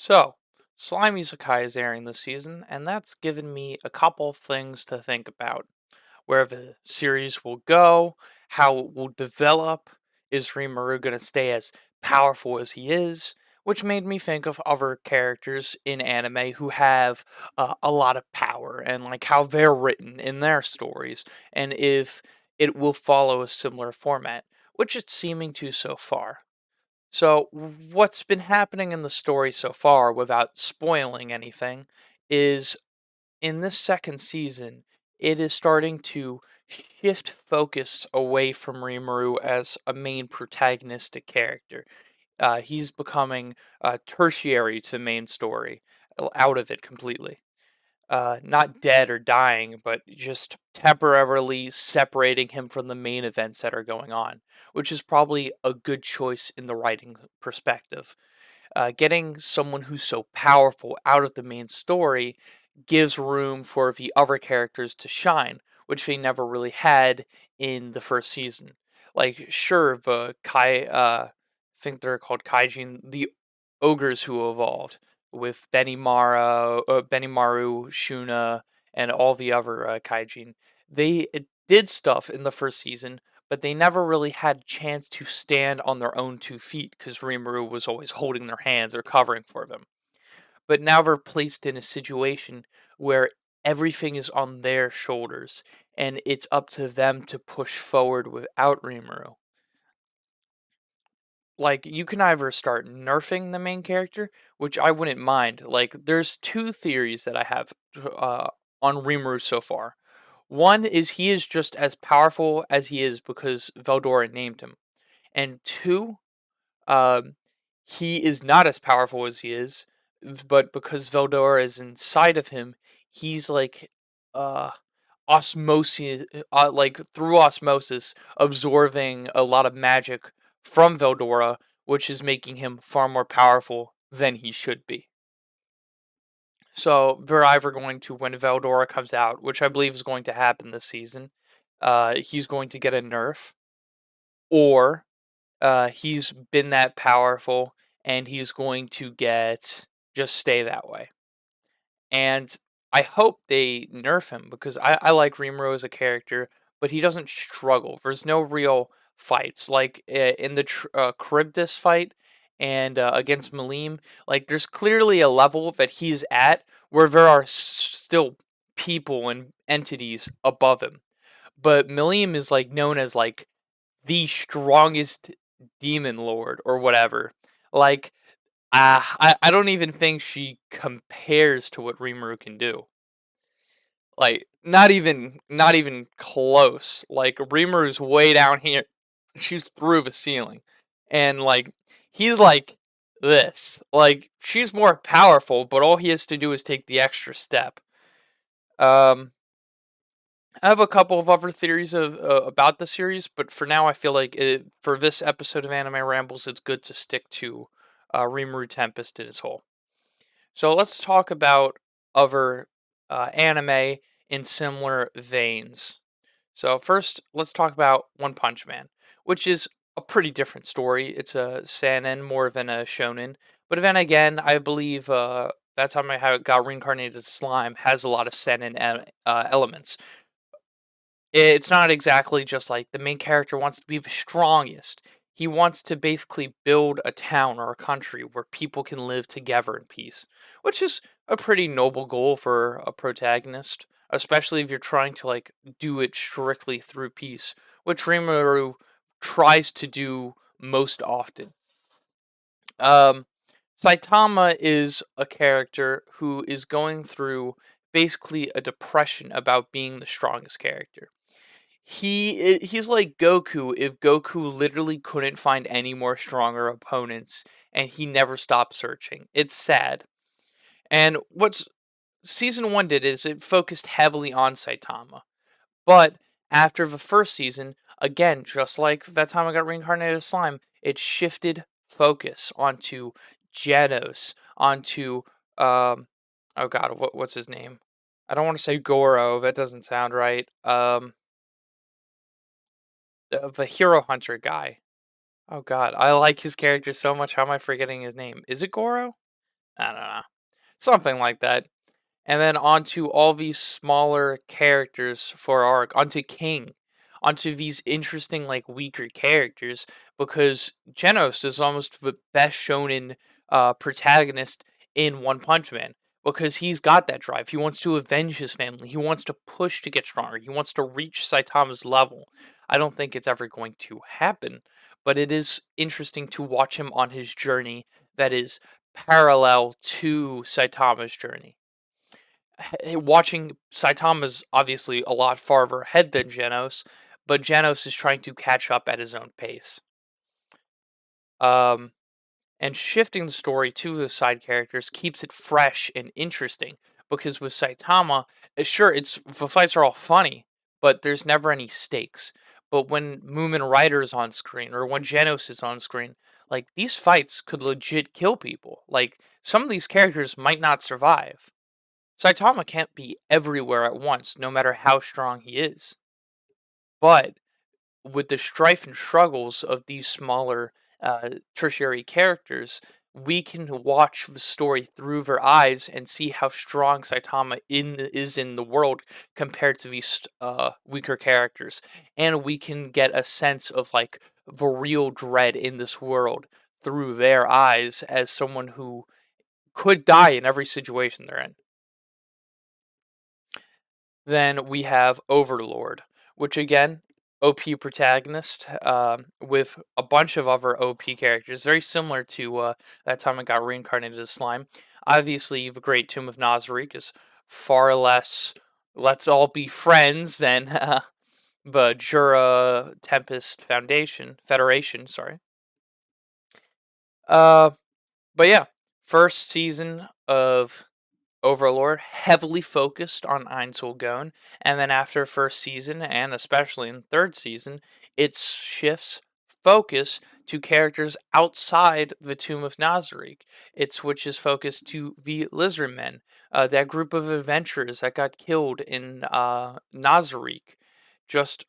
So, Slime Isekai is airing this season, and that's given me a couple things to think about. Where the series will go, how it will develop, is Rimuru going to stay as powerful as he is? Which made me think of other characters in anime who have a lot of power and like how they're written in their stories, and if it will follow a similar format, which it's seeming to so far. So, what's been happening in the story so far, without spoiling anything, is in this second season, it is starting to shift focus away from Rimuru as a main protagonistic character. He's becoming tertiary to main story, out of it completely. Not dead or dying, but just temporarily separating him from the main events that are going on, which is probably a good choice in the writing perspective. Getting someone who's so powerful out of the main story gives room for the other characters to shine, which they never really had in the first season. Like, sure, I think they're called Kaijin, the ogres who evolved with Benimaru, Shuna, and all the other Kaijin. They did stuff in the first season, but they never really had a chance to stand on their own 2 feet because Rimuru was always holding their hands or covering for them. But now they're placed in a situation where everything is on their shoulders, and it's up to them to push forward without Rimuru. Like, you can either start nerfing the main character, which I wouldn't mind. Like, there's two theories that I have on Rimuru so far. One is he is just as powerful as he is because Veldora named him. And two, um, he is not as powerful as he is, but because Veldora is inside of him, he's like uh, osmosis, like through osmosis, absorbing a lot of magic from Veldora, which is making him far more powerful than he should be. So they're either going to, when Veldora comes out, which I believe is going to happen this season, he's going to get a nerf, or he's been that powerful and he's going to just stay that way. And I hope they nerf him because I like Rimuru as a character, but he doesn't struggle. There's no real fights like in the Charybdis fight and against Malim. Like, there's clearly a level that he's at where there are still people and entities above him. But Malim is like known as like the strongest demon lord or whatever. Like, I don't even think she compares to what Rimuru can do. Like, not even close. Like, Rimuru's way down here. She's through the ceiling. And like, he's like this. Like, she's more powerful, but all he has to do is take the extra step. Um I have a couple of other theories about the series, but for now, I feel like for this episode of Anime Rambles, it's good to stick to Rimuru Tempest in its whole. So let's talk about other anime in similar veins. So first, let's talk about One Punch Man, which is a pretty different story. It's a seinen more than a shonen, but then again, I believe that's how I got reincarnated as slime has a lot of seinen elements. It's not exactly just like the main character wants to be the strongest. He wants to basically build a town or a country where people can live together in peace, which is a pretty noble goal for a protagonist, especially if you're trying to like do it strictly through peace, which Rimuru tries to do most often. Um, Saitama is a character who is going through basically a depression about being the strongest character. He's like Goku if Goku literally couldn't find any more stronger opponents and he never stopped searching. It's sad. And what's season 1 did is it focused heavily on Saitama. But after the first season, again, just like that time I got reincarnated as slime, it shifted focus onto Genos, onto oh god, what's his name? I don't want to say Goro, that doesn't sound right. The hero hunter guy. Oh god, I like his character so much. How am I forgetting his name? Is it Goro? I don't know, something like that. And then onto all these smaller characters for our arc, onto King, onto these interesting, like, weaker characters, because Genos is almost the best shonen protagonist in One Punch Man, because he's got that drive. He wants to avenge his family. He wants to push to get stronger. He wants to reach Saitama's level. I don't think it's ever going to happen, but it is interesting to watch him on his journey that is parallel to Saitama's journey. Watching Saitama's obviously a lot farther ahead than Genos, but Genos is trying to catch up at his own pace. Um, and shifting the story to the side characters keeps it fresh and interesting, because with Saitama, sure, it's the fights are all funny, but there's never any stakes. But when Moomin Rider is on screen or when Genos is on screen, like, these fights could legit kill people. Like, some of these characters might not survive. Saitama can't be everywhere at once, no matter how strong he is. But with the strife and struggles of these smaller tertiary characters, we can watch the story through their eyes and see how strong Saitama is in the world compared to these weaker characters, and we can get a sense of, like, the real dread in this world through their eyes as someone who could die in every situation they're in. Then we have Overlord, which again, OP protagonist with a bunch of other OP characters, very similar to that time it got reincarnated as slime. Obviously, the Great Tomb of Nazarick is far less "let's all be friends" than the Jura Tempest Federation. Sorry. Uh, but yeah, first season of Overlord heavily focused on Einzelgone, and then after first season, and especially in third season, it shifts focus to characters outside the Tomb of Nazarick. It switches focus to the Lizardmen, that group of adventurers that got killed in Nazarick. Just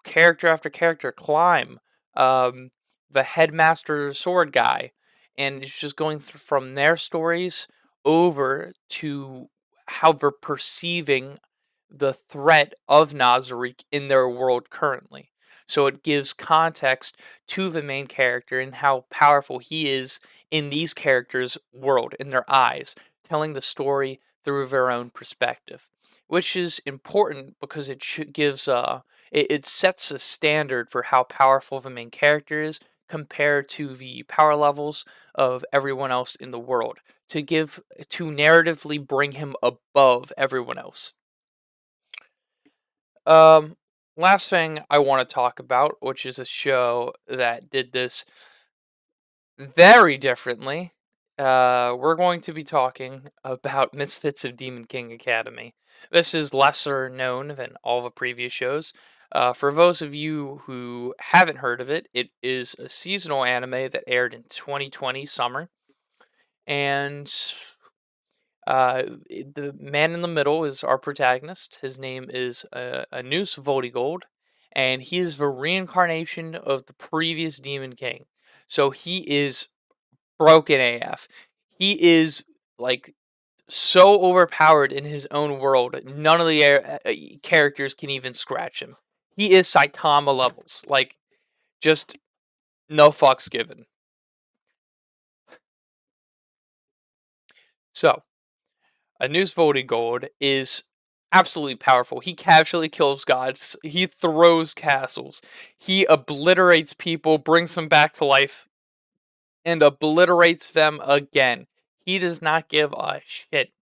character after character climb. Um, the headmaster sword guy, and it's just going from their stories over to how they're perceiving the threat of Nazarick in their world currently. So it gives context to the main character and how powerful he is in these characters' world, in their eyes, telling the story through their own perspective, which is important because gives it sets a standard for how powerful the main character is compared to the power levels of everyone else in the world, to narratively bring him above everyone else. Um, Last thing I want to talk about, which is a show that did this very differently. We're going to be talking about Misfits of Demon King Academy. This is lesser known than all the previous shows. For those of you who haven't heard of it, it is a seasonal anime that aired in 2020 summer, and the man in the middle is our protagonist. His name is Anus Voltigold, and he is the reincarnation of the previous Demon King. So he is broken AF. He is, like, so overpowered in his own world. None of the characters can even scratch him. He is Saitama levels. Like, just no fucks given. So, Anus Gold is absolutely powerful. He casually kills gods. He throws castles. He obliterates people, brings them back to life, and obliterates them again. He does not give a shit,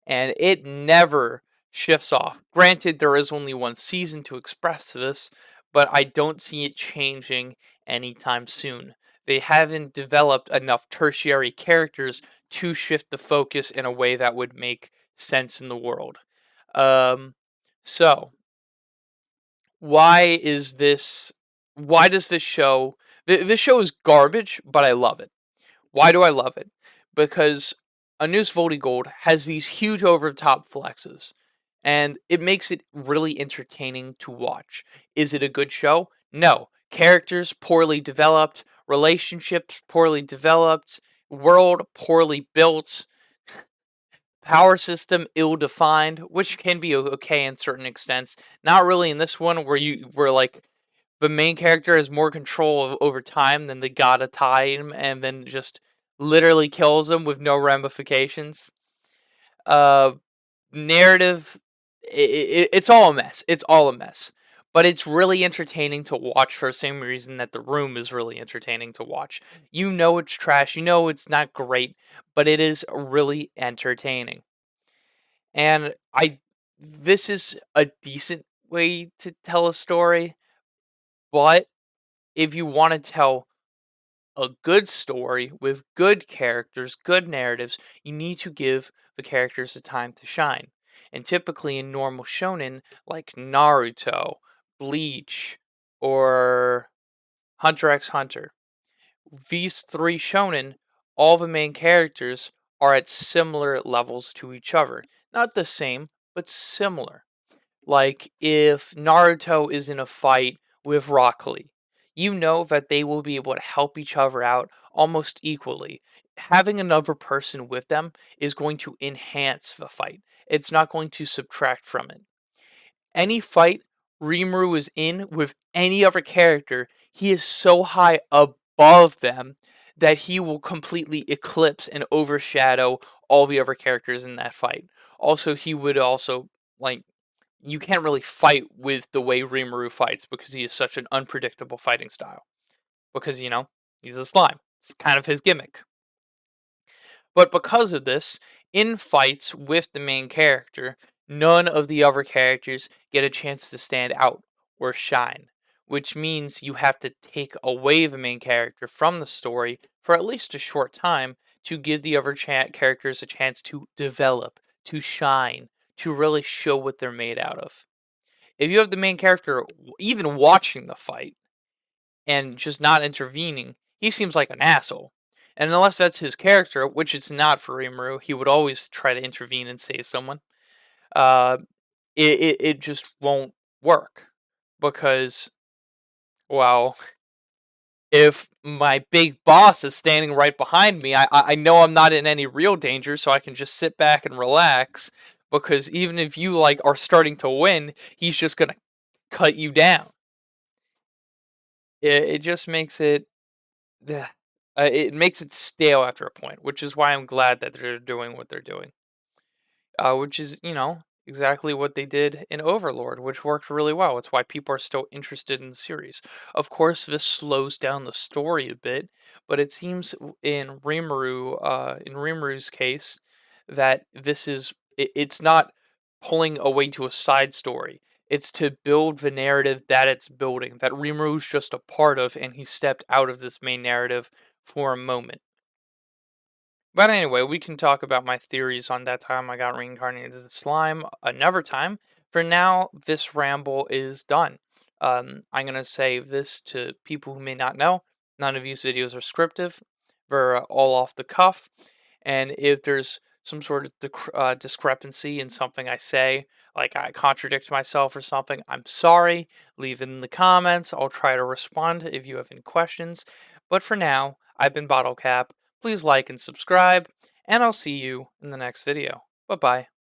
and it never shifts off. Granted, there is only one season to express this, but I don't see it changing anytime soon. They haven't developed enough tertiary characters to shift the focus in a way that would make sense in the world. Um, so why is this? Why does this show? This show is garbage, but I love it. Why do I love it? Because Anus Gold has these huge over the top flexes, and it makes it really entertaining to watch. Is it a good show? No. Characters poorly developed, relationships poorly developed, World poorly built, power system ill-defined, which can be okay in certain extents. Not really in this one, where like the main character has more control over time than the god of time, and then just literally kills him with no ramifications. Uh, Narrative, it's all a mess. It's all a mess. But it's really entertaining to watch for the same reason that The Room is really entertaining to watch. You know it's trash, you know it's not great, but it is really entertaining. And this is a decent way to tell a story, but if you want to tell a good story with good characters, good narratives, you need to give the characters the time to shine. And typically in normal shonen like Naruto, Bleach, or Hunter x Hunter, these three shonen, all the main characters are at similar levels to each other. Not the same, but similar. Like if Naruto is in a fight with Rock Lee, you know that they will be able to help each other out almost equally. Having another person with them is going to enhance the fight. It's not going to subtract from it. Any fight Rimuru is in with any other character, he is so high above them that he will completely eclipse and overshadow all the other characters in that fight. Also, he would also like you can't really fight with the way Rimuru fights because he is such an unpredictable fighting style. Because, he's a slime. It's kind of his gimmick. But because of this, in fights with the main character, none of the other characters get a chance to stand out or shine. Which means you have to take away the main character from the story for at least a short time to give the other characters a chance to develop, to shine, to really show what they're made out of. If you have the main character even watching the fight and just not intervening, he seems like an asshole. And unless that's his character, which it's not for Rimuru, he would always try to intervene and save someone. Uh, it just won't work because, well, if my big boss is standing right behind me, I know I'm not in any real danger, so I can just sit back and relax. Because even if you like are starting to win, he's just gonna cut you down. It just makes it it makes it stale after a point, which is why I'm glad that they're doing what they're doing. Which is, exactly what they did in Overlord, which worked really well. It's why people are still interested in the series. Of course, this slows down the story a bit, but it seems in Rimuru's case, that it's not pulling away to a side story. It's to build the narrative that it's building, that Rimuru's just a part of, and he stepped out of this main narrative for a moment. But anyway, we can talk about my theories on that time I got reincarnated as a slime another time. For now, this ramble is done. I'm going to say this to people who may not know. None of these videos are scriptive. They're all off the cuff. And if there's some sort of discrepancy in something I say, like I contradict myself or something, I'm sorry. Leave it in the comments. I'll try to respond if you have any questions. But for now, I've been Bottlecap. Please like and subscribe, and I'll see you in the next video. Bye-bye.